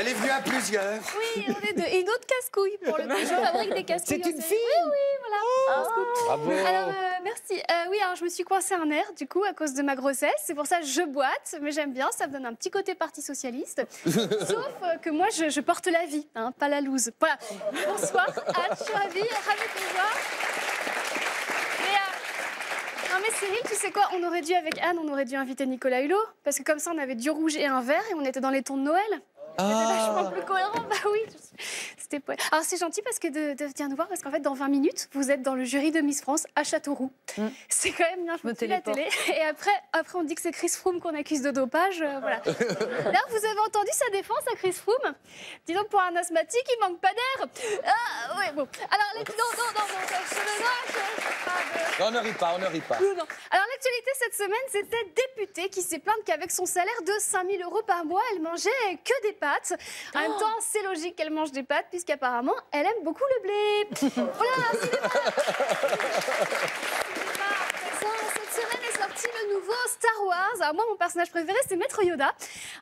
Elle est venue à plusieurs. Oui, on est deux. Et une autre casse-couille pour le coup. Je fabrique des casse-couilles. C'est une fille? Oui, oui, voilà. Bravo. Alors, merci. Oui, alors je me suis coincée un nerf, du coup, à cause de ma grossesse. C'est pour ça que je boite, mais j'aime bien. Ça me donne un petit côté parti socialiste. Sauf que moi, je porte la vie, hein, pas la loose. Voilà. Bonsoir, Anne, je suis ravie de te voir. Non mais Cyril, tu sais quoi, avec Anne, on aurait dû inviter Nicolas Hulot, parce que comme ça on avait du rouge et un vert et on était dans les tons de Noël. C'était vachement plus cohérent, bah oui. C'était poète. Alors c'est gentil parce que de venir nous voir, parce qu'en fait dans 20 minutes, vous êtes dans le jury de Miss France à Châteauroux. C'est quand même bien foutu la télé. Et après on dit que c'est Chris Froome qu'on accuse de dopage, voilà. D'ailleurs, vous avez entendu sa défense à Chris Froome? Dis donc, pour un asthmatique, il manque pas d'air. Ah, ouais, bon. Alors, Non, on ne rit pas, on ne rit pas. Non. Alors, l'actualité cette semaine, c'est cette députée qui s'est plainte qu'avec son salaire de 5 000 € par mois, elle mangeait que des pâtes. En même temps, c'est logique qu'elle mange des pâtes, puisqu'apparemment, elle aime beaucoup le blé. Voilà, cinéma. Cette semaine est sorti le nouveau Star Wars. Alors moi, mon personnage préféré, c'est Maître Yoda.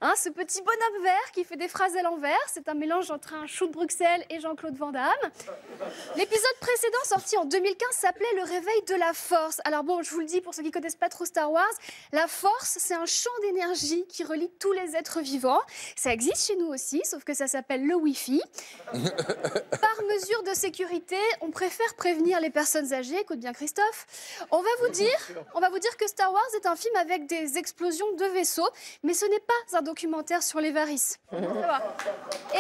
Hein, ce petit bonhomme vert qui fait des phrases à l'envers. C'est un mélange entre un chou de Bruxelles et Jean-Claude Van Damme. L'épisode précédent, sorti en 2015, s'appelait Le Réveil de la Force. Alors bon, je vous le dis, pour ceux qui ne connaissent pas trop Star Wars, la Force, c'est un champ d'énergie qui relie tous les êtres vivants. Ça existe chez nous aussi, sauf que ça s'appelle le Wi-Fi. Par mesure de sécurité, on préfère prévenir les personnes âgées. Écoute bien, Christophe. On va vous dire que Star Wars est un film avec des explosions de vaisseaux, mais ce n'est pas un documentaire sur les varices. Ça va. Et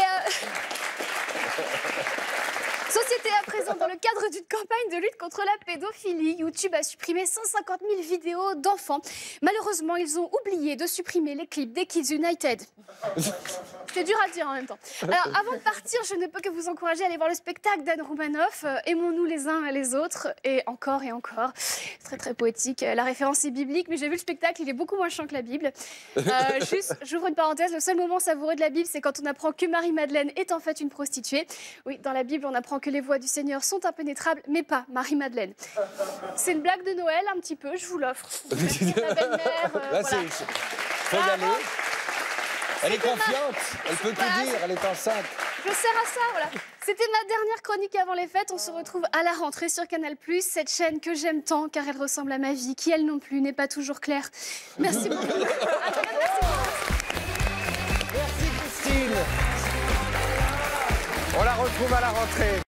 société à présent, dans le cadre d'une campagne de lutte contre la pédophilie, YouTube a supprimé 150 000 vidéos d'enfants. Malheureusement, ils ont oublié de supprimer les clips des Kids United. C'est dur à dire en même temps. Alors, avant de partir, je ne peux que vous encourager à aller voir le spectacle d'Anne Romanoff. Aimons-nous les uns les autres, et encore et encore. Très très poétique. La référence est biblique, mais j'ai vu le spectacle, il est beaucoup moins chiant que la Bible. Juste, j'ouvre une parenthèse, le seul moment savoureux de la Bible, c'est quand on apprend que Marie-Madeleine est en fait une prostituée. Oui, dans la Bible, on apprend que les voies du Seigneur sont impénétrables, mais pas Marie-Madeleine. C'est une blague de Noël, un petit peu, je vous l'offre. Merci à ma belle-mère. Là, voilà. faut y aller. Elle est confiante, elle peut tout dire, elle est enceinte. Je sers à ça, voilà. C'était ma dernière chronique avant les fêtes. On se retrouve à la rentrée sur Canal+, cette chaîne que j'aime tant, car elle ressemble à ma vie, qui, elle non plus, n'est pas toujours claire. Merci beaucoup. Merci Christine. On la retrouve à la rentrée.